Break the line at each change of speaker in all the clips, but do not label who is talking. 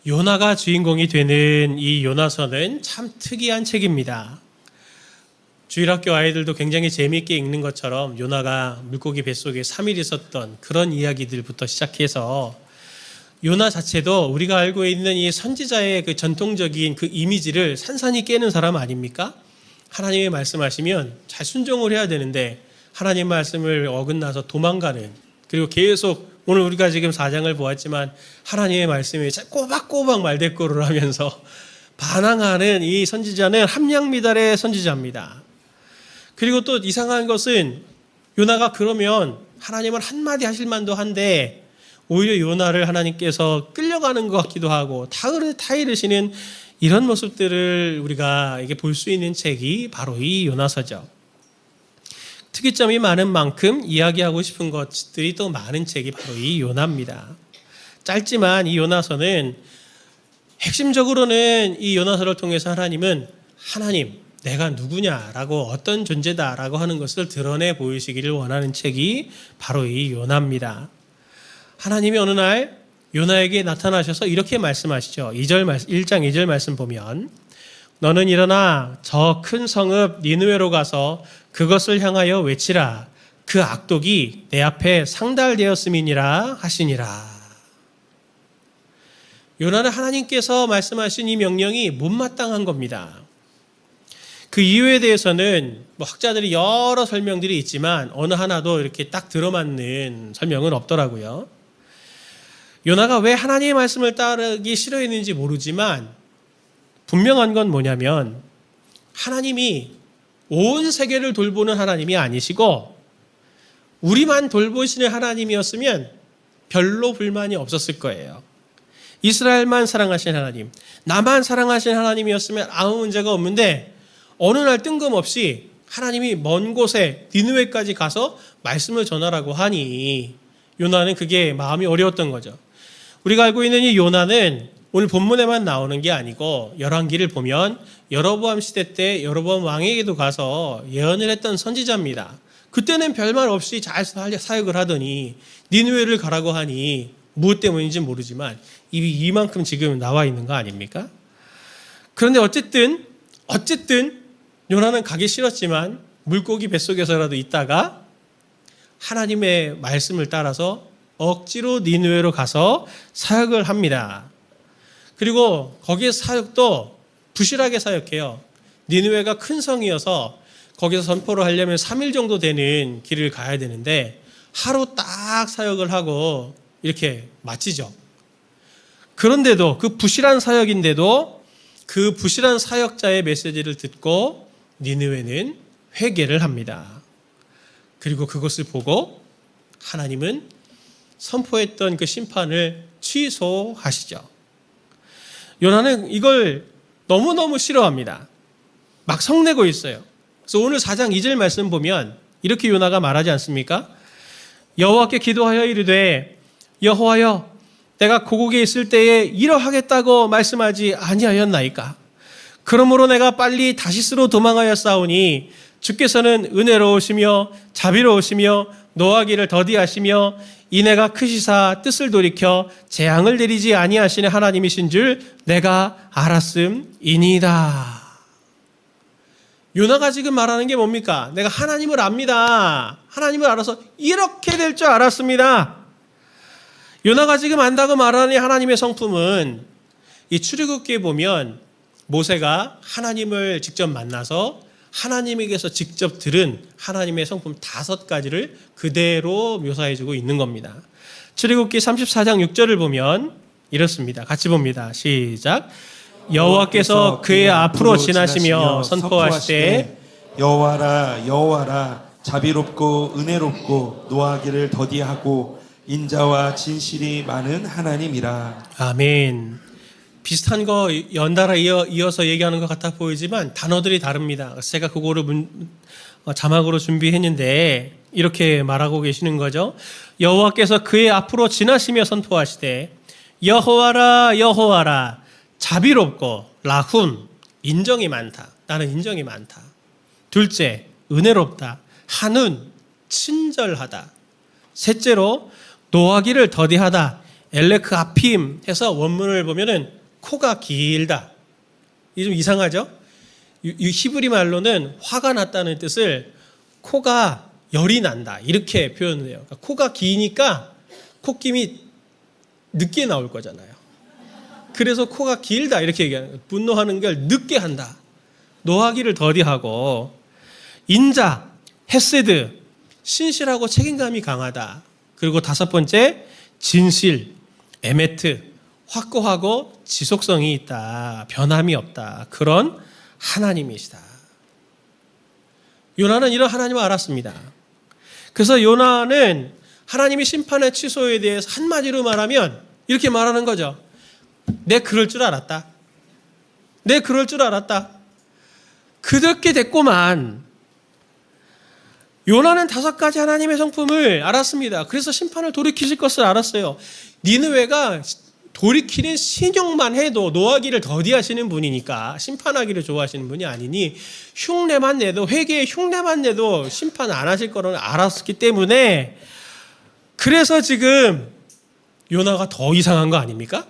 요나가 주인공이 되는 이 요나서는 참 특이한 책입니다. 주일학교 아이들도 굉장히 재미있게 읽는 것처럼 요나가 물고기 뱃속에 3일 있었던 그런 이야기들부터 시작해서 요나 자체도 우리가 알고 있는 이 선지자의 그 전통적인 그 이미지를 산산이 깨는 사람 아닙니까? 하나님이 말씀하시면 잘 순종을 해야 되는데 하나님 말씀을 어긋나서 도망가는, 그리고 계속 오늘 우리가 지금 4장을 보았지만 하나님의 말씀에 꼬박꼬박 말대꾸를 하면서 반항하는 이 선지자는 함량미달의 선지자입니다. 그리고 또 이상한 것은 요나가 그러면 하나님은 한마디 하실 만도 한데 오히려 요나를 하나님께서 끌려가는 것 같기도 하고 타이르시는 이런 모습들을 우리가 이게 볼 수 있는 책이 바로 이 요나서죠. 특이점이 많은 만큼 이야기하고 싶은 것들이 또 많은 책이 바로 이 요나입니다. 짧지만 이 요나서는 핵심적으로는 이 요나서를 통해서 하나님은 하나님 내가 누구냐라고 어떤 존재다라고 하는 것을 드러내 보이시기를 원하는 책이 바로 이 요나입니다. 하나님이 어느 날 요나에게 나타나셔서 이렇게 말씀하시죠. 1장 2절 말씀 보면 너는 일어나 저 큰 성읍 니느웨로 가서 그것을 향하여 외치라. 그 악독이 내 앞에 상달되었음이니라 하시니라. 요나는 하나님께서 말씀하신 이 명령이 못마땅한 겁니다. 그 이유에 대해서는 학자들이 여러 설명들이 있지만 어느 하나도 이렇게 딱 들어맞는 설명은 없더라고요. 요나가 왜 하나님의 말씀을 따르기 싫어했는지 모르지만 분명한 건 뭐냐면 하나님이 온 세계를 돌보는 하나님이 아니시고 우리만 돌보시는 하나님이었으면 별로 불만이 없었을 거예요. 이스라엘만 사랑하신 하나님, 나만 사랑하신 하나님이었으면 아무 문제가 없는데 어느 날 뜬금없이 하나님이 먼 곳에 니느웨까지 가서 말씀을 전하라고 하니 요나는 그게 마음이 어려웠던 거죠. 우리가 알고 있는 이 요나는 오늘 본문에만 나오는 게 아니고 열왕기를 보면 여로보암 시대 때 여로보암 왕에게도 가서 예언을 했던 선지자입니다. 그때는 별말 없이 잘 사역을 하더니 니느웨를 가라고 하니 무엇 때문인지 모르지만 입이 이만큼 지금 나와 있는 거 아닙니까? 그런데 어쨌든 요나는 가기 싫었지만 물고기 뱃속에서라도 있다가 하나님의 말씀을 따라서 억지로 니느웨로 가서 사역을 합니다. 그리고 거기에 사역도 부실하게 사역해요. 니느웨가 큰 성이어서 거기서 선포를 하려면 3일 정도 되는 길을 가야 되는데 하루 딱 사역을 하고 이렇게 마치죠. 그런데도 그 부실한 사역인데도 그 부실한 사역자의 메시지를 듣고 니느웨는 회개를 합니다. 그리고 그것을 보고 하나님은 선포했던 그 심판을 취소하시죠. 요나는 이걸 너무너무 싫어합니다. 막 성내고 있어요. 그래서 오늘 4장 2절 말씀 보면 이렇게 요나가 말하지 않습니까? 여호와께 기도하여 이르되 여호와여 내가 고국에 있을 때에 이러하겠다고 말씀하지 아니하였나이까? 그러므로 내가 빨리 다시스로 도망하여 싸우니 주께서는 은혜로우시며 자비로우시며 노하기를 더디하시며 이내가 크시사 뜻을 돌이켜 재앙을 내리지 아니하시는 하나님이신 줄 내가 알았음이니이다. 요나가 지금 말하는 게 뭡니까? 내가 하나님을 압니다. 하나님을 알아서 이렇게 될 줄 알았습니다. 요나가 지금 안다고 말하는 하나님의 성품은 이 출애굽기에 보면 모세가 하나님을 직접 만나서 하나님에게서 직접 들은 하나님의 성품 5가지를 그대로 묘사해주고 있는 겁니다. 출애굽기 34장 6절을 보면 이렇습니다. 같이 봅니다. 시작. 여호와께서 그의 앞으로 지나시며 선포하시되
여호와라 여호와라 자비롭고 은혜롭고 노하기를 더디하고 인자와 진실이 많은 하나님이라.
아멘. 비슷한 거 연달아 이어서 얘기하는 것 같아 보이지만 단어들이 다릅니다. 그래서 제가 그거를 자막으로 준비했는데 이렇게 말하고 계시는 거죠. 여호와께서 그의 앞으로 지나시며 선포하시되 여호와라 여호와라 자비롭고 라훈 인정이 많다. 나는 인정이 많다. 둘째 은혜롭다. 한운 친절하다. 셋째로 노하기를 더디하다. 엘레크 아핌 해서 원문을 보면은 코가 길다. 이게 좀 이상하죠? 이 히브리 말로는 화가 났다는 뜻을 코가 열이 난다 이렇게 표현을 해요. 그러니까 코가 기니까 콧김이 늦게 나올 거잖아요. 그래서 코가 길다 이렇게 얘기하는 거예요. 분노하는 걸 늦게 한다. 노하기를 더디하고 인자, 헤세드, 신실하고 책임감이 강하다. 그리고 다섯 번째 진실, 에메트, 확고하고 지속성이 있다. 변함이 없다. 그런 하나님이시다. 요나는 이런 하나님을 알았습니다. 그래서 요나는 하나님의 심판의 취소에 대해서 한마디로 말하면 이렇게 말하는 거죠. 내 그럴 줄 알았다. 내 그럴 줄 알았다. 그렇게 됐고만 요나는 다섯 가지 하나님의 성품을 알았습니다. 그래서 심판을 돌이키실 것을 알았어요. 니느웨가 돌이키는 신용만 해도 노하기를 더디하시는 분이니까 심판하기를 좋아하시는 분이 아니니 흉내만 내도 회개의 흉내만 내도 심판 안 하실 거를 알았기 때문에 그래서 지금 요나가 더 이상한 거 아닙니까?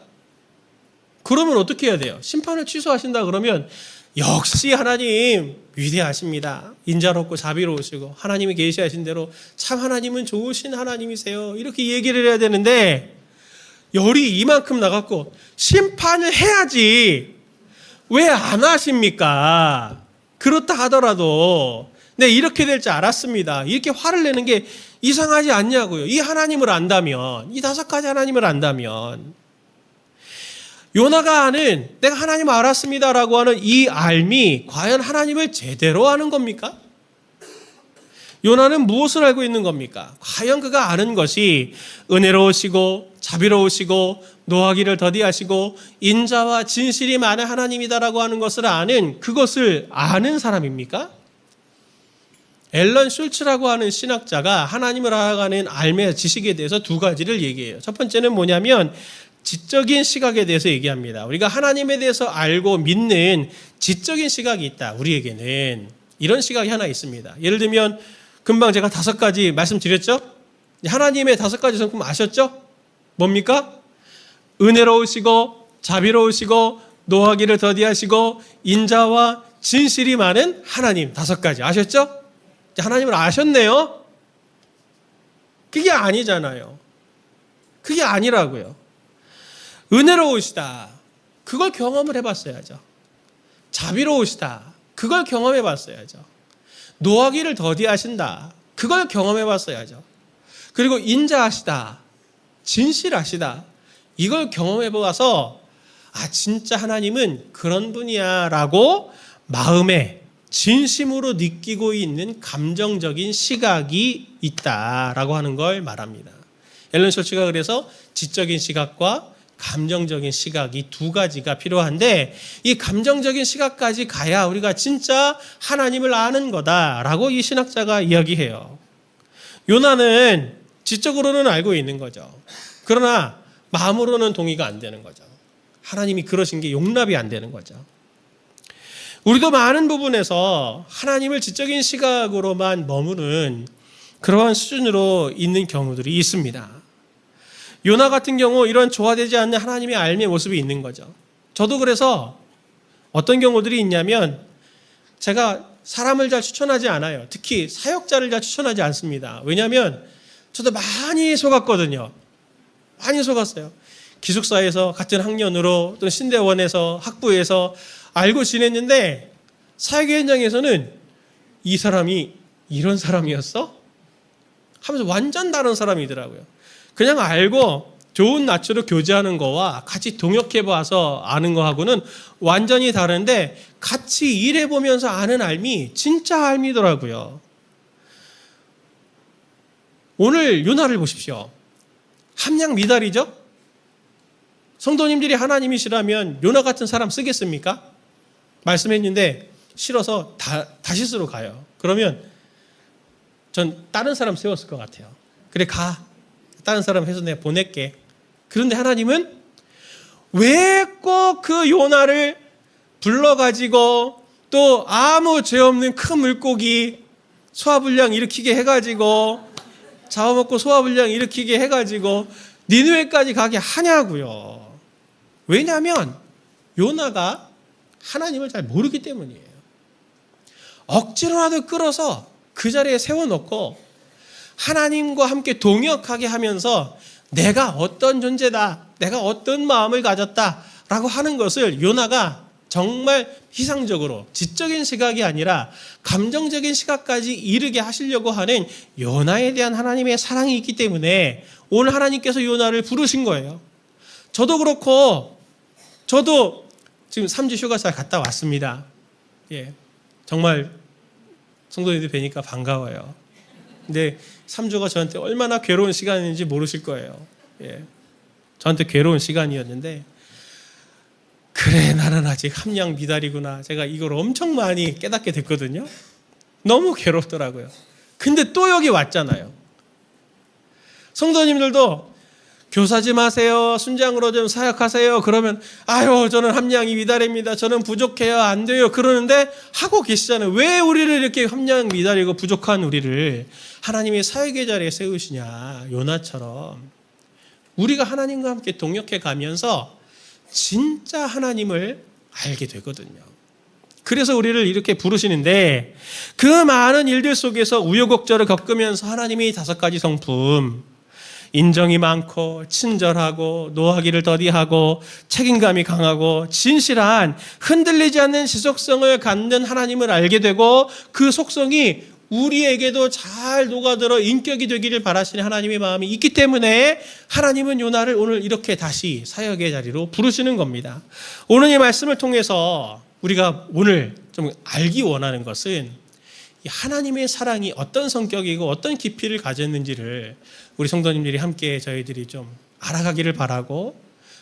그러면 어떻게 해야 돼요? 심판을 취소하신다 그러면 역시 하나님 위대하십니다. 인자롭고 자비로우시고 하나님이 계시하신 대로 참 하나님은 좋으신 하나님이세요. 이렇게 얘기를 해야 되는데 열이 이만큼 나갔고 심판을 해야지 왜 안 하십니까? 그렇다 하더라도 네 이렇게 될 줄 알았습니다. 이렇게 화를 내는 게 이상하지 않냐고요. 이 하나님을 안다면 이 다섯 가지 하나님을 안다면 요나가 아는 내가 하나님 알았습니다라고 하는 이 알미 과연 하나님을 제대로 아는 겁니까? 요나는 무엇을 알고 있는 겁니까? 과연 그가 아는 것이 은혜로우시고 자비로우시고 노하기를 더디하시고 인자와 진실이 많은 하나님이다라고 하는 것을 아는 그것을 아는 사람입니까? 앨런 슐츠라고 하는 신학자가 하나님을 알아가는 알매 지식에 대해서 두 가지를 얘기해요. 첫 번째는 뭐냐면 지적인 시각에 대해서 얘기합니다. 우리가 하나님에 대해서 알고 믿는 지적인 시각이 있다. 우리에게는 이런 시각이 하나 있습니다. 예를 들면 금방 제가 다섯 가지 말씀드렸죠? 하나님의 다섯 가지 성품 아셨죠? 뭡니까? 은혜로우시고 자비로우시고 노하기를 더디하시고 인자와 진실이 많은 하나님 다섯 가지 아셨죠? 하나님을 아셨네요? 그게 아니잖아요. 그게 아니라고요. 은혜로우시다. 그걸 경험을 해봤어야죠. 자비로우시다. 그걸 경험해봤어야죠. 노하기를 더디하신다. 그걸 경험해봤어야죠. 그리고 인자하시다. 진실하시다. 이걸 경험해보아서 아 진짜 하나님은 그런 분이야 라고 마음에 진심으로 느끼고 있는 감정적인 시각이 있다라고 하는 걸 말합니다. 앨런 슐츠가 그래서 지적인 시각과 감정적인 시각이 두 가지가 필요한데 이 감정적인 시각까지 가야 우리가 진짜 하나님을 아는 거다라고 이 신학자가 이야기해요. 요나는 지적으로는 알고 있는 거죠. 그러나 마음으로는 동의가 안 되는 거죠. 하나님이 그러신 게 용납이 안 되는 거죠. 우리도 많은 부분에서 하나님을 지적인 시각으로만 머무는 그러한 수준으로 있는 경우들이 있습니다. 요나 같은 경우 이런 조화되지 않는 하나님의 알미의 모습이 있는 거죠. 저도 그래서 어떤 경우들이 있냐면 제가 사람을 잘 추천하지 않아요. 특히 사역자를 잘 추천하지 않습니다. 왜냐하면 저도 많이 속았거든요. 많이 속았어요. 기숙사에서 같은 학년으로 또는 신대원에서 학부에서 알고 지냈는데 사역의 현장에서는 이 사람이 이런 사람이었어? 하면서 완전 다른 사람이더라고요. 그냥 알고 좋은 낯으로 교제하는 거와 같이 동역해봐서 아는 거하고는 완전히 다른데 같이 일해보면서 아는 알미 진짜 알미더라고요. 오늘 요나를 보십시오. 함량 미달이죠? 성도님들이 하나님이시라면 요나 같은 사람 쓰겠습니까? 말씀했는데 싫어서 다시스로 가요. 그러면 전 다른 사람 세웠을 것 같아요. 그래 가. 다른 사람 해서 내가 보낼게. 그런데 하나님은 왜 꼭 그 요나를 불러가지고 또 아무 죄 없는 큰 물고기 소화불량 일으키게 해가지고 잡아먹고 소화불량 일으키게 해가지고 니느웨까지 가게 하냐고요. 왜냐하면 요나가 하나님을 잘 모르기 때문이에요. 억지로라도 끌어서 그 자리에 세워놓고 하나님과 함께 동역하게 하면서 내가 어떤 존재다, 내가 어떤 마음을 가졌다라고 하는 것을 요나가 정말 희상적으로 지적인 시각이 아니라 감정적인 시각까지 이르게 하시려고 하는 요나에 대한 하나님의 사랑이 있기 때문에 오늘 하나님께서 요나를 부르신 거예요. 저도 그렇고 저도 지금 3주 휴가 잘 갔다 왔습니다. 예, 정말 성도님들 뵈니까 반가워요. 근데 3주가 저한테 얼마나 괴로운 시간인지 모르실 거예요. 예, 저한테 괴로운 시간이었는데 그래 나는 아직 함량 미달이구나. 제가 이걸 엄청 많이 깨닫게 됐거든요. 너무 괴롭더라고요. 근데 또 여기 왔잖아요. 성도님들도 교사지 마세요. 순장으로 좀 사역하세요. 그러면 아유 저는 함량이 미달입니다. 저는 부족해요. 안 돼요. 그러는데 하고 계시잖아요. 왜 우리를 이렇게 함량 미달이고 부족한 우리를 하나님의 사역의 자리에 세우시냐. 요나처럼 우리가 하나님과 함께 동역해 가면서 진짜 하나님을 알게 되거든요. 그래서 우리를 이렇게 부르시는데 그 많은 일들 속에서 우여곡절을 겪으면서 하나님이 5가지 성품, 인정이 많고 친절하고 노하기를 더디하고 책임감이 강하고 진실한 흔들리지 않는 지속성을 갖는 하나님을 알게 되고 그 속성이 우리에게도 잘 녹아들어 인격이 되기를 바라시는 하나님의 마음이 있기 때문에 하나님은 요나를 오늘 이렇게 다시 사역의 자리로 부르시는 겁니다. 오늘 이 말씀을 통해서 우리가 오늘 좀 알기 원하는 것은 하나님의 사랑이 어떤 성격이고 어떤 깊이를 가졌는지를 우리 성도님들이 함께 저희들이 좀 알아가기를 바라고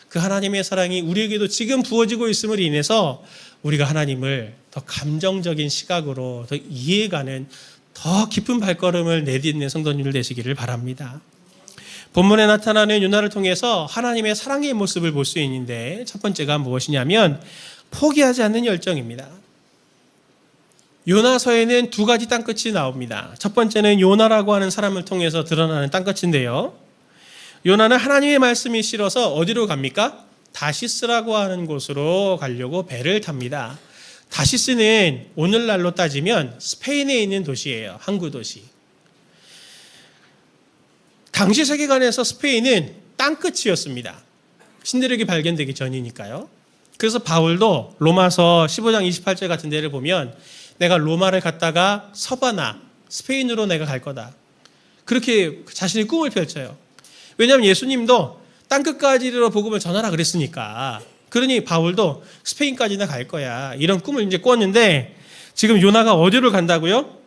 그 하나님의 사랑이 우리에게도 지금 부어지고 있음을 인해서 우리가 하나님을 더 감정적인 시각으로 더 이해가는 더 깊은 발걸음을 내딛는 성도님들 되시기를 바랍니다. 본문에 나타나는 요나를 통해서 하나님의 사랑의 모습을 볼 수 있는데 첫 번째가 무엇이냐면 포기하지 않는 열정입니다. 요나서에는 2가지 땅끝이 나옵니다. 첫 번째는 요나라고 하는 사람을 통해서 드러나는 땅끝인데요. 요나는 하나님의 말씀이 싫어서 어디로 갑니까? 다시스라고 하는 곳으로 가려고 배를 탑니다. 다시스는 오늘날로 따지면 스페인에 있는 도시예요. 항구 도시. 당시 세계관에서 스페인은 땅끝이었습니다. 신대륙이 발견되기 전이니까요. 그래서 바울도 로마서 15장 28절 같은 데를 보면 내가 로마를 갔다가 서바나 스페인으로 내가 갈 거다. 그렇게 자신의 꿈을 펼쳐요. 왜냐하면 예수님도 땅끝까지 이르러 복음을 전하라 그랬으니까. 그러니 바울도 스페인까지나 갈 거야. 이런 꿈을 이제 꿨는데 지금 요나가 어디로 간다고요?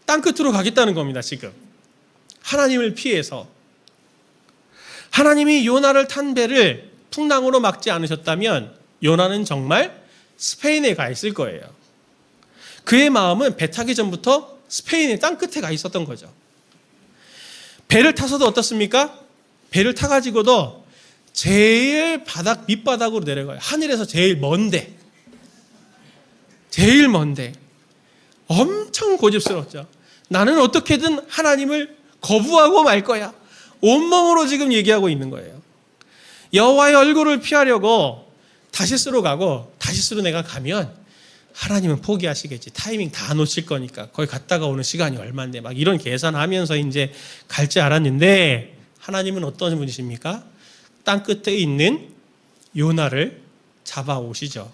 땅끝으로 가겠다는 겁니다. 지금. 하나님을 피해서. 하나님이 요나를 탄 배를 풍랑으로 막지 않으셨다면 요나는 정말 스페인에 가 있을 거예요. 그의 마음은 배 타기 전부터 스페인의 땅끝에 가 있었던 거죠. 배를 타서도 어떻습니까? 배를 타가지고도 제일 바닥 밑바닥으로 내려가요. 하늘에서 제일 먼데. 제일 먼데. 엄청 고집스럽죠. 나는 어떻게든 하나님을 거부하고 말 거야. 온몸으로 지금 얘기하고 있는 거예요. 여호와의 얼굴을 피하려고 다시스로 가고 다시스로 내가 가면 하나님은 포기하시겠지. 타이밍 다 놓칠 거니까. 거기 갔다가 오는 시간이 얼마인데 막 이런 계산하면서 이제 갈지 알았는데 하나님은 어떤 분이십니까? 땅끝에 있는 요나를 잡아오시죠.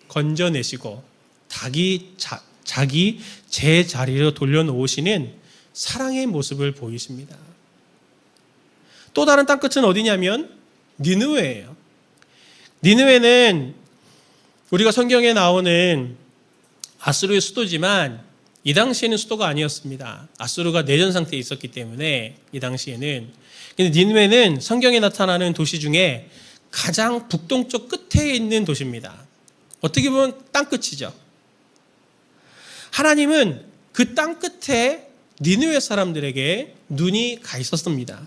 건져내시고 자기 제 자리로 돌려놓으시는 사랑의 모습을 보이십니다. 또 다른 땅끝은 어디냐면 니느웨예요. 니느웨는 우리가 성경에 나오는 아수르의 수도지만 이 당시에는 수도가 아니었습니다. 아수르가 내전 상태에 있었기 때문에 이 당시에는. 근데 니느웨는 성경에 나타나는 도시 중에 가장 북동쪽 끝에 있는 도시입니다. 어떻게 보면 땅끝이죠. 하나님은 그 땅끝에 니느웨 사람들에게 눈이 가 있었습니다.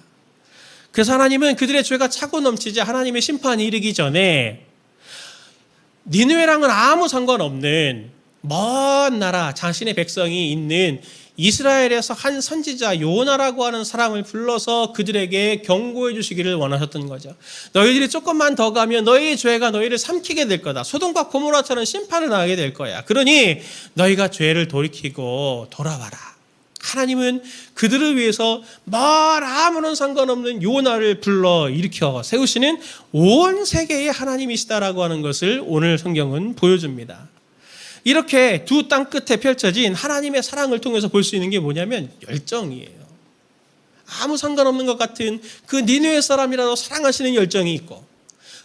그래서 하나님은 그들의 죄가 차고 넘치자 하나님의 심판이 이르기 전에 니느웨랑은 아무 상관없는 먼 나라 자신의 백성이 있는 이스라엘에서 한 선지자 요나라고 하는 사람을 불러서 그들에게 경고해 주시기를 원하셨던 거죠. 너희들이 조금만 더 가면 너희의 죄가 너희를 삼키게 될 거다. 소돔과 고모라처럼 심판을 당하게 될 거야. 그러니 너희가 죄를 돌이키고 돌아와라. 하나님은 그들을 위해서 아무런 상관없는 요나를 불러 일으켜 세우시는 온 세계의 하나님이시다라고 하는 것을 오늘 성경은 보여줍니다. 이렇게 두 땅 끝에 펼쳐진 하나님의 사랑을 통해서 볼 수 있는 게 뭐냐면 열정이에요. 아무 상관없는 것 같은 그 니느웨 사람이라도 사랑하시는 열정이 있고,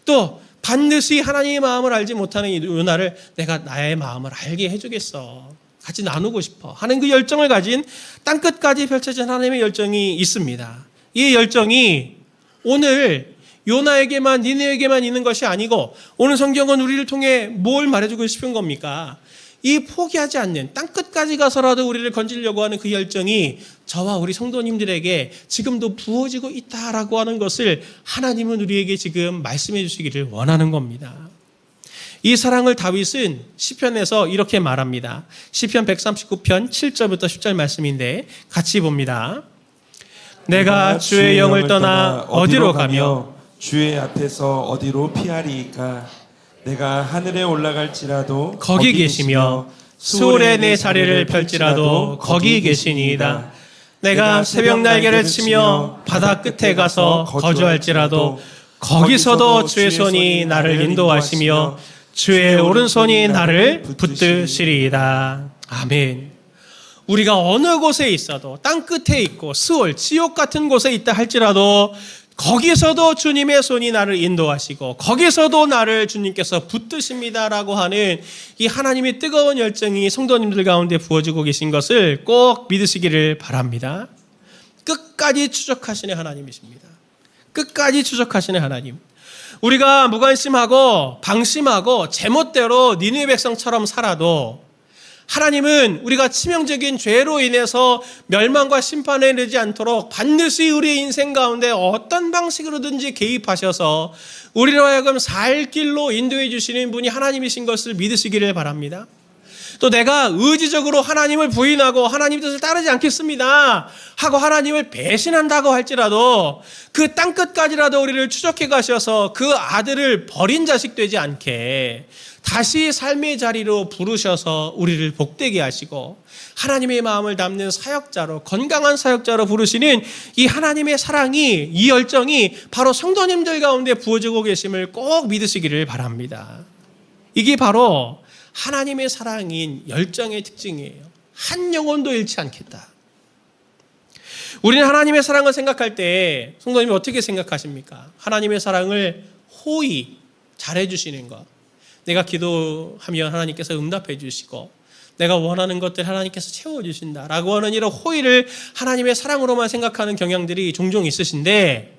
또 반드시 하나님의 마음을 알지 못하는 이 요나를 내가 나의 마음을 알게 해주겠어, 같이 나누고 싶어 하는 그 열정을 가진 땅끝까지 펼쳐진 하나님의 열정이 있습니다. 이 열정이 오늘 요나에게만 니느웨에게만 있는 것이 아니고, 오늘 성경은 우리를 통해 뭘 말해주고 싶은 겁니까? 이 포기하지 않는 땅끝까지 가서라도 우리를 건지려고 하는 그 열정이 저와 우리 성도님들에게 지금도 부어지고 있다라고 하는 것을 하나님은 우리에게 지금 말씀해 주시기를 원하는 겁니다. 이 사랑을 다윗은 시편에서 이렇게 말합니다. 시편 139편 7절부터 10절 말씀인데 같이 봅니다. 내가 주의 영을 떠나 어디로 가며
주의 앞에서 어디로 피하리이까? 내가 하늘에 올라갈지라도
거기 계시며 수월에 내 자리를 펼지라도 거기 계시니이다. 내가 새벽 날개를 치며 바다 끝에 가서 거주할지라도 거기서도 주의 손이 나를 인도하시며 주의 오른손이 나를 붙드시리이다. 아멘. 우리가 어느 곳에 있어도 땅 끝에 있고 스올, 지옥 같은 곳에 있다 할지라도 거기서도 주님의 손이 나를 인도하시고 거기서도 나를 주님께서 붙드십니다라고 하는 이 하나님의 뜨거운 열정이 성도님들 가운데 부어지고 계신 것을 꼭 믿으시기를 바랍니다. 끝까지 추적하시는 하나님이십니다. 끝까지 추적하시는 하나님. 우리가 무관심하고 방심하고 제멋대로 니느웨 백성처럼 살아도 하나님은 우리가 치명적인 죄로 인해서 멸망과 심판에 이르지 않도록 반드시 우리의 인생 가운데 어떤 방식으로든지 개입하셔서 우리로 하여금 살 길로 인도해 주시는 분이 하나님이신 것을 믿으시기를 바랍니다. 또 내가 의지적으로 하나님을 부인하고 하나님 뜻을 따르지 않겠습니다 하고 하나님을 배신한다고 할지라도 그 땅끝까지라도 우리를 추적해 가셔서 그 아들을 버린 자식 되지 않게 다시 삶의 자리로 부르셔서 우리를 복되게 하시고 하나님의 마음을 담는 사역자로, 건강한 사역자로 부르시는 이 하나님의 사랑이, 이 열정이 바로 성도님들 가운데 부어지고 계심을 꼭 믿으시기를 바랍니다. 이게 바로 하나님의 사랑인 열정의 특징이에요. 한 영혼도 잃지 않겠다. 우리는 하나님의 사랑을 생각할 때 성도님이 어떻게 생각하십니까? 하나님의 사랑을 호의 잘해주시는 것, 내가 기도하면 하나님께서 응답해 주시고 내가 원하는 것들 하나님께서 채워주신다라고 하는 이런 호의를 하나님의 사랑으로만 생각하는 경향들이 종종 있으신데,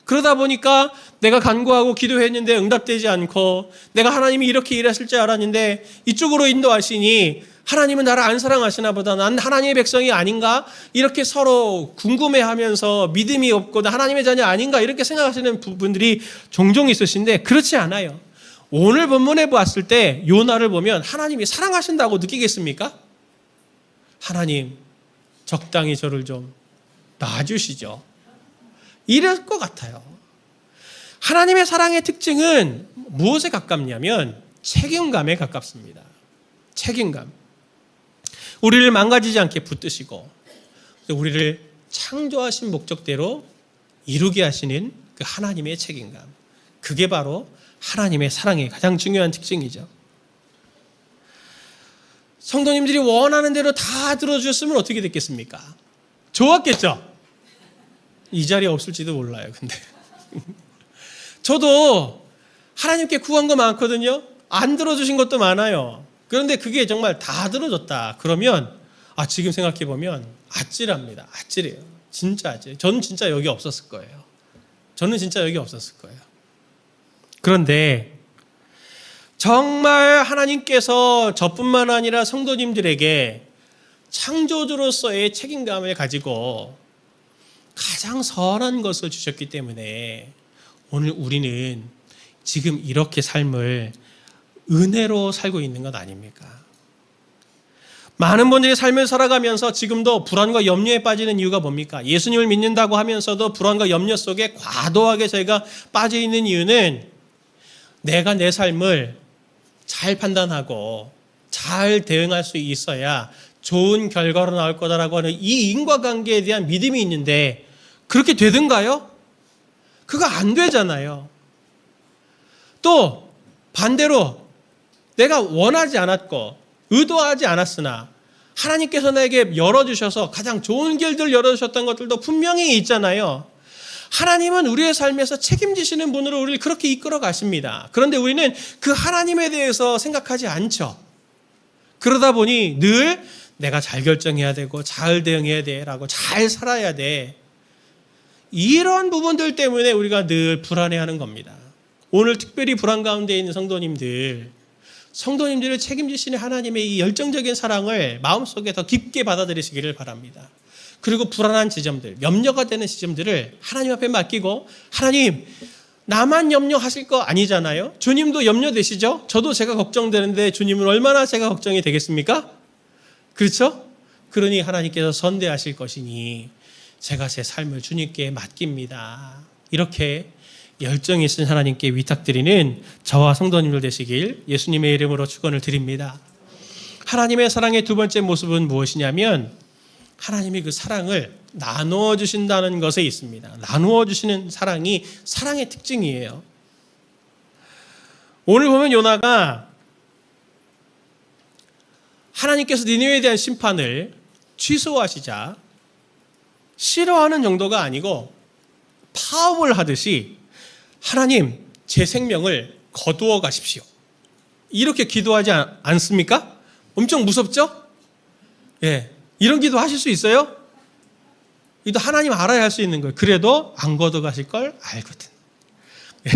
그러다 보니까 내가 간구하고 기도했는데 응답되지 않고 내가 하나님이 이렇게 일하실 줄 알았는데 이쪽으로 인도하시니 하나님은 나를 안 사랑하시나 보다, 난 하나님의 백성이 아닌가, 이렇게 서로 궁금해하면서 믿음이 없고 나 하나님의 자녀 아닌가 이렇게 생각하시는 부분들이 종종 있으신데, 그렇지 않아요. 오늘 본문에 보았을 때 요나를 보면 하나님이 사랑하신다고 느끼겠습니까? 하나님 적당히 저를 좀 놔주시죠. 이럴 것 같아요. 하나님의 사랑의 특징은 무엇에 가깝냐면 책임감에 가깝습니다. 책임감. 우리를 망가지지 않게 붙드시고 우리를 창조하신 목적대로 이루게 하시는 그 하나님의 책임감. 그게 바로 하나님의 사랑의 가장 중요한 특징이죠. 성도님들이 원하는 대로 다 들어주셨으면 어떻게 됐겠습니까? 좋았겠죠? 이 자리에 없을지도 몰라요. 근데 저도 하나님께 구한 거 많거든요. 안 들어주신 것도 많아요. 그런데 그게 정말 다 들어줬다 그러면 지금 생각해보면 아찔합니다. 아찔해요. 진짜 아찔해요. 저는 진짜 여기 없었을 거예요. 저는 진짜 여기 없었을 거예요. 그런데 정말 하나님께서 저뿐만 아니라 성도님들에게 창조주로서의 책임감을 가지고 가장 선한 것을 주셨기 때문에 오늘 우리는 지금 이렇게 삶을 은혜로 살고 있는 것 아닙니까? 많은 분들이 삶을 살아가면서 지금도 불안과 염려에 빠지는 이유가 뭡니까? 예수님을 믿는다고 하면서도 불안과 염려 속에 과도하게 저희가 빠져 있는 이유는 내가 내 삶을 잘 판단하고 잘 대응할 수 있어야 좋은 결과로 나올 거다라고 하는 이 인과관계에 대한 믿음이 있는데 그렇게 되든가요? 그거 안 되잖아요. 또 반대로 내가 원하지 않았고 의도하지 않았으나 하나님께서 나에게 열어주셔서 가장 좋은 길들을 열어주셨던 것들도 분명히 있잖아요. 하나님은 우리의 삶에서 책임지시는 분으로 우리를 그렇게 이끌어 가십니다. 그런데 우리는 그 하나님에 대해서 생각하지 않죠. 그러다 보니 늘 내가 잘 결정해야 되고 잘 대응해야 돼라고 잘 살아야 돼. 이런 부분들 때문에 우리가 늘 불안해하는 겁니다. 오늘 특별히 불안 가운데 있는 성도님들을 책임지시는 하나님의 이 열정적인 사랑을 마음속에 더 깊게 받아들이시기를 바랍니다. 그리고 불안한 지점들, 염려가 되는 지점들을 하나님 앞에 맡기고 하나님, 나만 염려하실 거 아니잖아요. 주님도 염려되시죠? 저도 제가 걱정되는데 주님은 얼마나 제가 걱정이 되겠습니까? 그렇죠? 그러니 하나님께서 선대하실 것이니 제가 제 삶을 주님께 맡깁니다. 이렇게 열정이 있으신 하나님께 위탁드리는 저와 성도님들 되시길 예수님의 이름으로 축원을 드립니다. 하나님의 사랑의 두 번째 모습은 무엇이냐면 하나님이 그 사랑을 나누어 주신다는 것에 있습니다. 나누어 주시는 사랑이 사랑의 특징이에요. 오늘 보면 요나가 하나님께서 니느웨에 대한 심판을 취소하시자 싫어하는 정도가 아니고 파업을 하듯이 하나님, 제 생명을 거두어 가십시오. 이렇게 기도하지 않습니까? 엄청 무섭죠? 예. 이런 기도 하실 수 있어요? 이도 하나님 알아야 할 수 있는 거예요. 그래도 안 거둬 가실 걸 알거든. 예.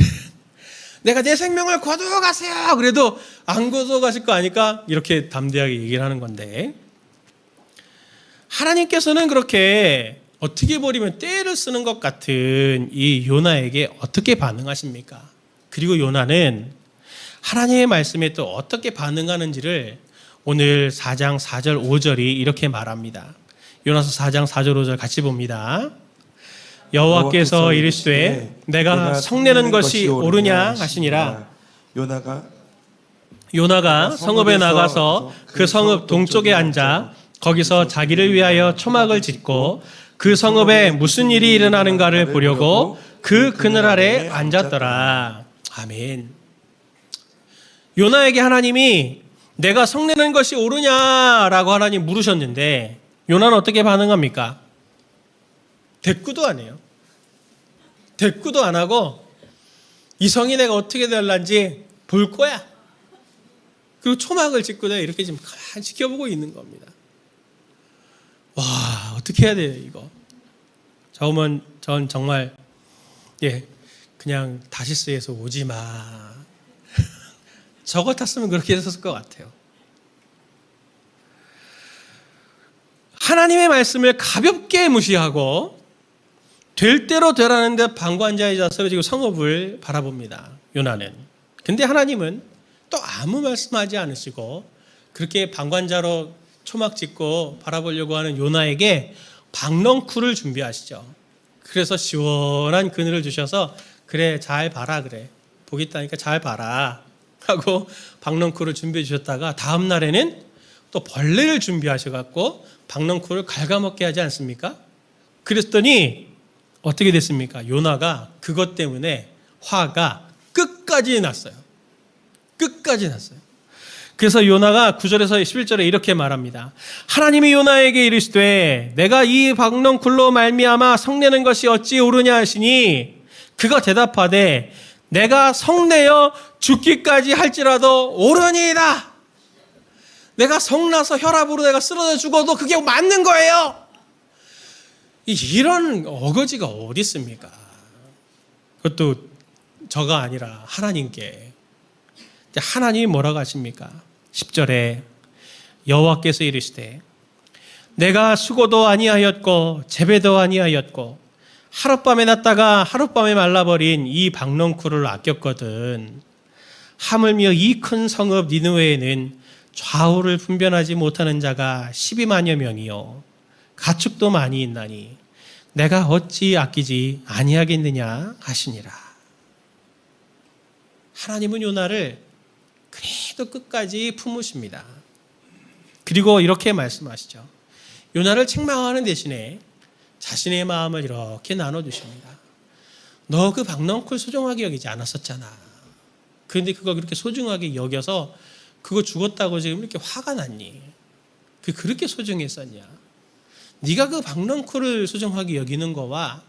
내가 내 생명을 거두어 가세요. 그래도 안 거두어 가실 거 아니까 이렇게 담대하게 얘기를 하는 건데 하나님께서는 그렇게 어떻게 버리면 떼를 쓰는 것 같은 이 요나에게 어떻게 반응하십니까? 그리고 요나는 하나님의 말씀에 또 어떻게 반응하는지를 오늘 4장 4절 5절이 이렇게 말합니다. 요나서 4장 4절 5절 같이 봅니다. 여호와께서 이르시되 내가 성내는 것이 옳으냐 하시니라. 요나가 성읍에 나가서 그 성읍 동쪽에 앉아 거기서 자기를 위하여 초막을 짓고 그 성읍에 무슨 일이 일어나는가를 보려고 그 그늘 아래 앉았더라. 아멘. 요나에게 하나님이 내가 성내는 것이 옳으냐라고 하나님 물으셨는데 요나는 어떻게 반응합니까? 대꾸도 안 해요. 대꾸도 안 하고 이 성이 내가 어떻게 될란지 볼 거야. 그리고 초막을 짓고 내가 이렇게 지금 가만히 지켜보고 있는 겁니다. 와, 어떻게 해야 돼요, 이거? 전 정말, 그냥 다시스에서 오지 마. 저 같았으면 그렇게 했었을 것 같아요. 하나님의 말씀을 가볍게 무시하고, 될 대로 되라는데 방관자의 자세로 지금 성읍을 바라봅니다, 요나는. 근데 하나님은 또 아무 말씀하지 않으시고, 그렇게 방관자로 초막 짓고 바라보려고 하는 요나에게 박넝쿨을 준비하시죠. 그래서 시원한 그늘을 주셔서 그래 잘 봐라 그래 보겠다니까 잘 봐라 하고 박넝쿨을 준비해 주셨다가 다음 날에는 또 벌레를 준비하셔갖고 박넝쿨을 갉아먹게 하지 않습니까? 그랬더니 어떻게 됐습니까? 요나가 그것 때문에 화가 끝까지 났어요. 끝까지 났어요. 그래서 요나가 9절에서 11절에 이렇게 말합니다. 하나님이 요나에게 이르시되 내가 이 박넝쿨로 말미암아 성내는 것이 어찌 옳으냐 하시니 그가 대답하되 내가 성내어 죽기까지 할지라도 옳으니이다. 내가 성나서 혈압으로 내가 쓰러져 죽어도 그게 맞는 거예요. 이런 어거지가 어디 있습니까? 그것도 저가 아니라 하나님께. 하나님이 뭐라고 하십니까? 10절에 여호와께서 이르시되 내가 수고도 아니하였고 재배도 아니하였고 하룻밤에 났다가 하룻밤에 말라버린 이 박넝쿨을 아꼈거든. 하물며 이 큰 성읍 니느웨에는 좌우를 분별하지 못하는 자가 12만여 명이요 가축도 많이 있나니 내가 어찌 아끼지 아니하겠느냐 하시니라. 하나님은 요나를 그래도 끝까지 품으십니다. 그리고 이렇게 말씀하시죠. 요나를 책망하는 대신에 자신의 마음을 이렇게 나눠주십니다. 너 그 박넝쿨 소중하게 여기지 않았었잖아. 그런데 그거 그렇게 소중하게 여겨서 그거 죽었다고 지금 이렇게 화가 났니? 그렇게 소중했었냐? 네가 그 박넝쿨을 소중하게 여기는 거와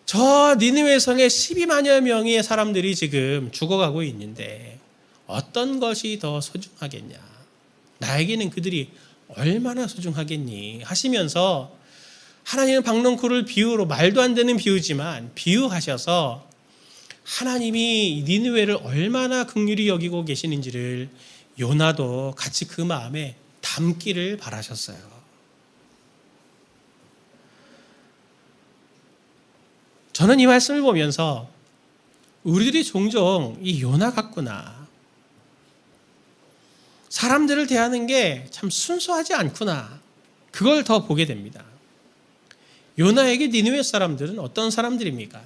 저 니느웨 성에 12만여 명의 사람들이 지금 죽어가고 있는데 어떤 것이 더 소중하겠냐? 나에게는 그들이 얼마나 소중하겠니? 하시면서 하나님은 박넝쿨을 비유로 말도 안 되는 비유지만 비유하셔서 하나님이 니느웨를 얼마나 긍휼히 여기고 계시는지를 요나도 같이 그 마음에 담기를 바라셨어요. 저는 이 말씀을 보면서 우리들이 종종 이 요나 같구나. 사람들을 대하는 게 참 순수하지 않구나. 그걸 더 보게 됩니다. 요나에게 니느웨 사람들은 어떤 사람들입니까?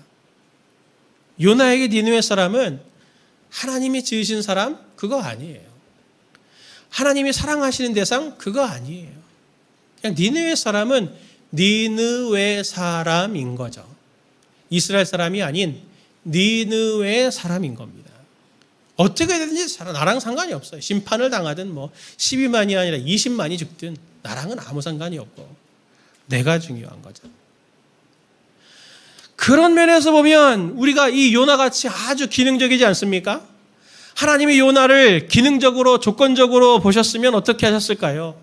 요나에게 니느웨 사람은 하나님이 지으신 사람? 그거 아니에요. 하나님이 사랑하시는 대상? 그거 아니에요. 그냥 니느웨 사람은 니느웨 사람인 거죠. 이스라엘 사람이 아닌 니느웨 사람인 겁니다. 어떻게 되든지 나랑 상관이 없어요. 심판을 당하든 뭐 12만이 아니라 20만이 죽든 나랑은 아무 상관이 없고 내가 중요한 거죠. 그런 면에서 보면 우리가 이 요나같이 아주 기능적이지 않습니까? 하나님이 요나를 기능적으로 조건적으로 보셨으면 어떻게 하셨을까요?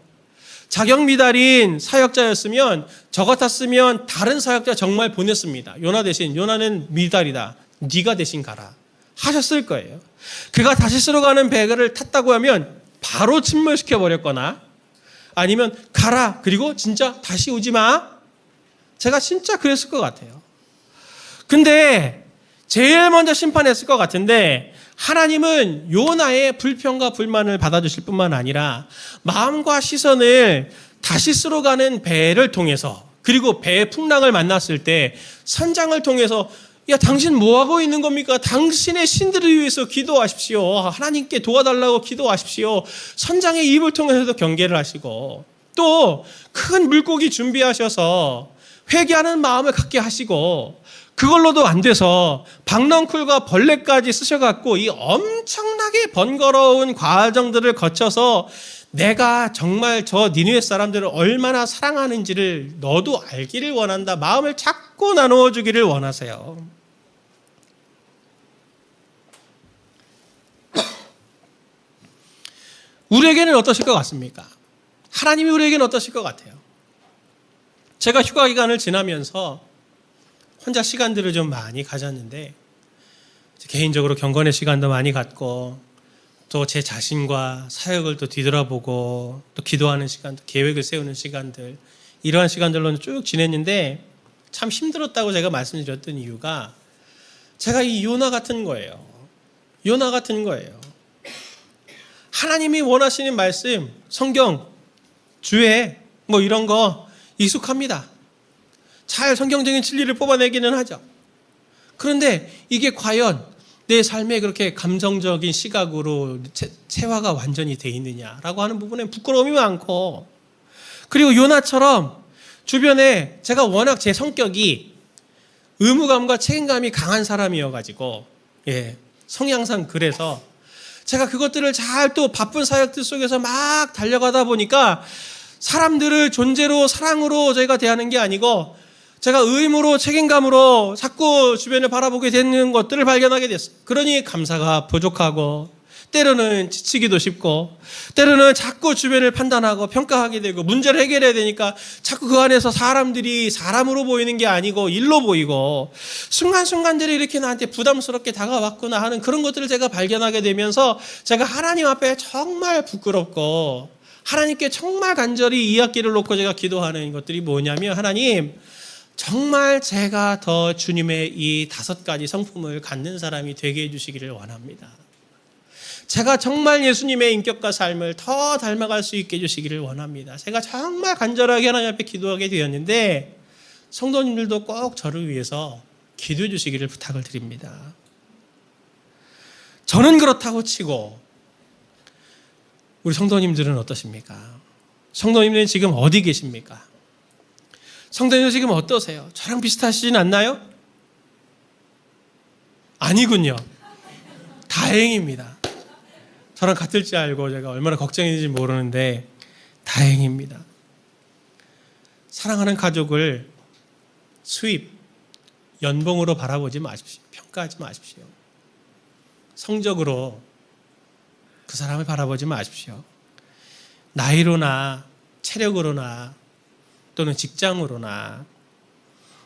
자격 미달인 사역자였으면 저 같았으면 다른 사역자 정말 보냈습니다. 요나 대신 요나는 미달이다. 네가 대신 가라. 하셨을 거예요. 그가 다시스로 가는 배를 탔다고 하면 바로 침몰시켜 버렸거나 아니면 가라. 그리고 진짜 다시 오지 마. 제가 진짜 그랬을 것 같아요. 근데 제일 먼저 심판했을 것 같은데 하나님은 요나의 불평과 불만을 받아주실 뿐만 아니라 마음과 시선을 다시스로 가는 배를 통해서 그리고 배의 풍랑을 만났을 때 선장을 통해서 야 당신 뭐하고 있는 겁니까? 당신의 신들을 위해서 기도하십시오. 하나님께 도와달라고 기도하십시오. 선장의 입을 통해서도 경계를 하시고 또 큰 물고기 준비하셔서 회개하는 마음을 갖게 하시고 그걸로도 안 돼서 박넝쿨과 벌레까지 쓰셔갖고 이 엄청나게 번거로운 과정들을 거쳐서 내가 정말 저 니느웨 사람들을 얼마나 사랑하는지를 너도 알기를 원한다. 마음을 자꾸 나누어 주기를 원하세요. 우리에게는 어떠실 것 같습니까? 하나님이 우리에게는 어떠실 것 같아요? 제가 휴가 기간을 지나면서 혼자 시간들을 좀 많이 가졌는데 개인적으로 경건의 시간도 많이 갖고 또 제 자신과 사역을 또 뒤돌아보고 또 기도하는 시간, 또 계획을 세우는 시간들 이러한 시간들로 쭉 지냈는데 참 힘들었다고 제가 말씀드렸던 이유가 제가 이 요나 같은 거예요. 요나 같은 거예요. 하나님이 원하시는 말씀, 성경, 주에 뭐 이런 거 익숙합니다. 잘 성경적인 진리를 뽑아내기는 하죠. 그런데 이게 과연 내 삶에 그렇게 감성적인 시각으로 체화가 완전히 돼 있느냐라고 하는 부분에 부끄러움이 많고 그리고 요나처럼 주변에 제가 워낙 제 성격이 의무감과 책임감이 강한 사람이어가지고 성향상 그래서 제가 그것들을 잘 또 바쁜 사역들 속에서 막 달려가다 보니까 사람들을 존재로 사랑으로 저희가 대하는 게 아니고 제가 의무로 책임감으로 자꾸 주변을 바라보게 되는 것들을 발견하게 됐어요. 그러니 감사가 부족하고 때로는 지치기도 쉽고 때로는 자꾸 주변을 판단하고 평가하게 되고 문제를 해결해야 되니까 자꾸 그 안에서 사람들이 사람으로 보이는 게 아니고 일로 보이고 순간순간들이 이렇게 나한테 부담스럽게 다가왔구나 하는 그런 것들을 제가 발견하게 되면서 제가 하나님 앞에 정말 부끄럽고 하나님께 정말 간절히 이 학기를 놓고 제가 기도하는 것들이 뭐냐면 하나님 정말 제가 더 주님의 이 5가지 성품을 갖는 사람이 되게 해주시기를 원합니다. 제가 정말 예수님의 인격과 삶을 더 닮아갈 수 있게 해주시기를 원합니다. 제가 정말 간절하게 하나님 앞에 기도하게 되었는데 성도님들도 꼭 저를 위해서 기도해 주시기를 부탁을 드립니다. 저는 그렇다고 치고 우리 성도님들은 어떠십니까? 성도님들은 지금 어디 계십니까? 성도님들 지금 어떠세요? 저랑 비슷하시진 않나요? 아니군요. 다행입니다. 저랑 같을 줄 알고 제가 얼마나 걱정했는지 모르는데 다행입니다. 사랑하는 가족을 수입, 연봉으로 바라보지 마십시오. 평가하지 마십시오. 성적으로 그 사람을 바라보지 마십시오. 나이로나 체력으로나 또는 직장으로나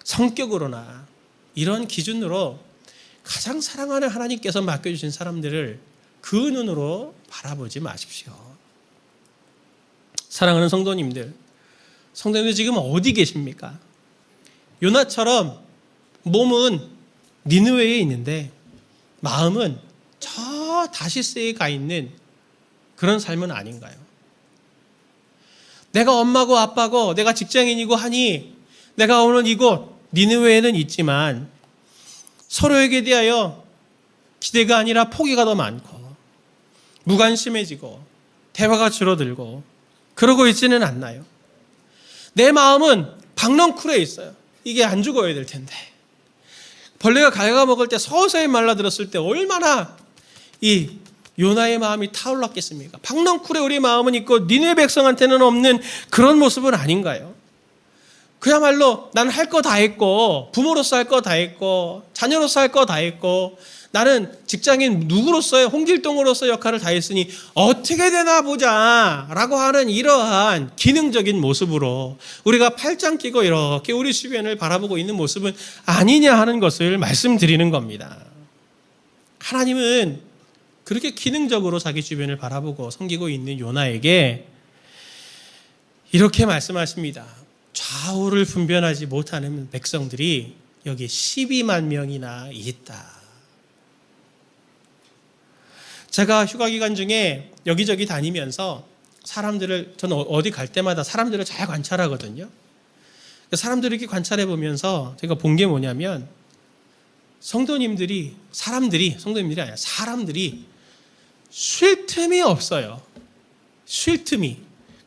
성격으로나 이런 기준으로 가장 사랑하는 하나님께서 맡겨주신 사람들을 그 눈으로 바라보지 마십시오. 사랑하는 성도님들 지금 어디 계십니까? 요나처럼 몸은 니느웨에 있는데 마음은 저 다시스에 가 있는 그런 삶은 아닌가요? 내가 엄마고 아빠고 내가 직장인이고 하니 내가 오늘 이곳 니느웨에는 있지만 서로에게 대하여 기대가 아니라 포기가 더 많고 무관심해지고 대화가 줄어들고 그러고 있지는 않나요? 내 마음은 박넝쿨에 있어요. 이게 안 죽어야 될 텐데 벌레가 갉아먹을 때 서서히 말라들었을 때 얼마나 이 요나의 마음이 타올랐겠습니까? 박넝쿨에 우리 마음은 있고 니느웨 백성한테는 없는 그런 모습은 아닌가요? 그야말로 난 할 거 다 했고 부모로서 할 거 다 했고 자녀로서 할 거 다 했고 나는 직장인 누구로서의 홍길동으로서 역할을 다 했으니 어떻게 되나 보자 라고 하는 이러한 기능적인 모습으로 우리가 팔짱 끼고 이렇게 우리 주변을 바라보고 있는 모습은 아니냐 하는 것을 말씀드리는 겁니다. 하나님은 그렇게 기능적으로 자기 주변을 바라보고 섬기고 있는 요나에게 이렇게 말씀하십니다. 좌우를 분별하지 못하는 백성들이 여기 12만 명이나 있다. 제가 휴가 기간 중에 여기저기 다니면서 저는 어디 갈 때마다 사람들을 잘 관찰하거든요. 사람들을 이렇게 관찰해 보면서 제가 본 게 뭐냐면 성도님들이 쉴 틈이 없어요. 쉴 틈이.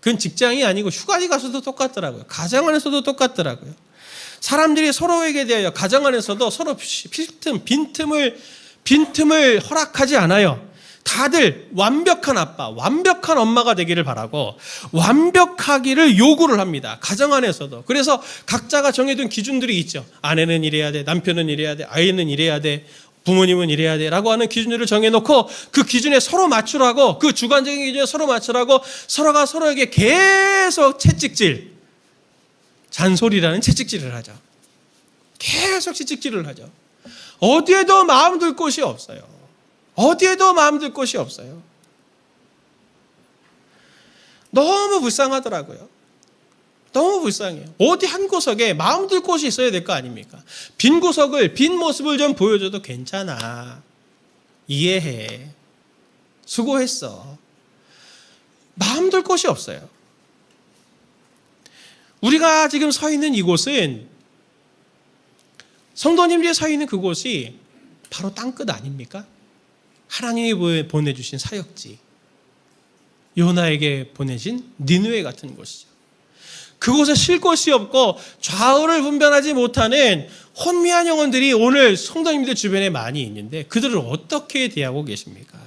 그건 직장이 아니고 휴가지 가서도 똑같더라고요. 가정 안에서도 똑같더라고요. 사람들이 서로에게 대하여 가정 안에서도 서로 빈틈을 허락하지 않아요. 다들 완벽한 아빠, 완벽한 엄마가 되기를 바라고 완벽하기를 요구를 합니다. 가정 안에서도. 그래서 각자가 정해둔 기준들이 있죠. 아내는 이래야 돼, 남편은 이래야 돼, 아이는 이래야 돼, 부모님은 이래야 돼 라고 하는 기준들을 정해놓고 그 기준에 서로 맞추라고, 그 주관적인 기준에 서로 맞추라고 서로가 서로에게 계속 채찍질, 잔소리라는 채찍질을 하죠. 계속 채찍질을 하죠. 어디에도 마음 둘 곳이 없어요. 어디에도 마음 둘 곳이 없어요. 너무 불쌍하더라고요. 너무 불쌍해요. 어디 한 구석에 마음 둘 곳이 있어야 될 거 아닙니까? 빈 구석을, 빈 모습을 좀 보여줘도 괜찮아. 이해해. 수고했어. 마음 둘 곳이 없어요. 우리가 지금 서 있는 이곳은, 성도님들이 서 있는 그곳이 바로 땅끝 아닙니까? 하나님이 보내주신 사역지, 요나에게 보내신 니느웨 같은 곳이죠. 그곳에 쉴 곳이 없고 좌우를 분별하지 못하는 혼미한 영혼들이 오늘 성도님들 주변에 많이 있는데 그들을 어떻게 대하고 계십니까?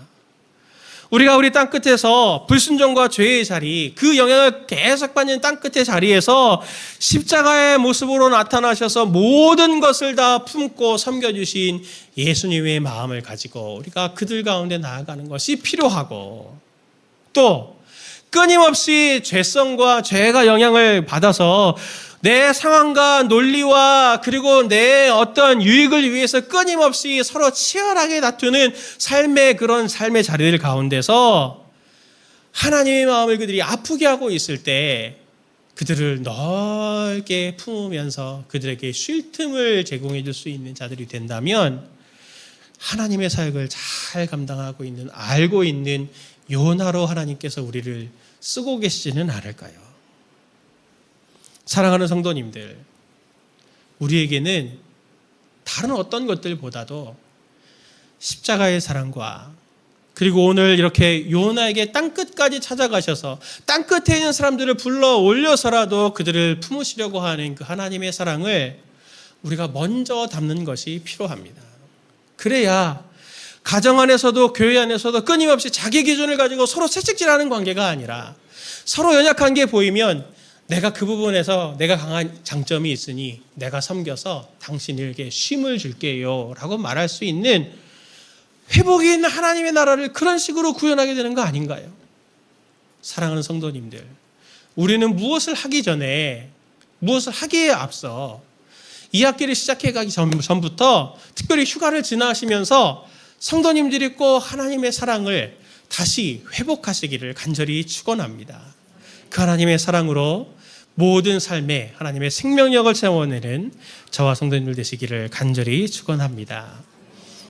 우리가 우리 땅끝에서 불순종과 죄의 자리, 그 영향을 계속 받는 땅끝의 자리에서 십자가의 모습으로 나타나셔서 모든 것을 다 품고 섬겨주신 예수님의 마음을 가지고 우리가 그들 가운데 나아가는 것이 필요하고, 또 끊임없이 죄성과 죄가 영향을 받아서 내 상황과 논리와 그리고 내 어떤 유익을 위해서 끊임없이 서로 치열하게 다투는 그런 삶의 자리들 가운데서 하나님의 마음을 그들이 아프게 하고 있을 때 그들을 넓게 품으면서 그들에게 쉴 틈을 제공해 줄 수 있는 자들이 된다면 하나님의 사역을 잘 감당하고 있는, 알고 있는 요나로 하나님께서 우리를 쓰고 계시지는 않을까요? 사랑하는 성도님들, 우리에게는 다른 어떤 것들보다도 십자가의 사랑과, 그리고 오늘 이렇게 요나에게 땅끝까지 찾아가셔서 땅끝에 있는 사람들을 불러 올려서라도 그들을 품으시려고 하는 그 하나님의 사랑을 우리가 먼저 담는 것이 필요합니다. 그래야 가정 안에서도 교회 안에서도 끊임없이 자기 기준을 가지고 서로 채찍질하는 관계가 아니라 서로 연약한 게 보이면 내가 그 부분에서 내가 강한 장점이 있으니 내가 섬겨서 당신에게 쉼을 줄게요 라고 말할 수 있는 회복이 있는 하나님의 나라를 그런 식으로 구현하게 되는 거 아닌가요? 사랑하는 성도님들, 우리는 무엇을 하기 전에, 무엇을 하기에 앞서 이 학기를 시작해 가기 전부터 특별히 휴가를 지나시면서 성도님들이 꼭 하나님의 사랑을 다시 회복하시기를 간절히 축원합니다. 그 하나님의 사랑으로 모든 삶에 하나님의 생명력을 채워내는 저와 성도님들 되시기를 간절히 축원합니다.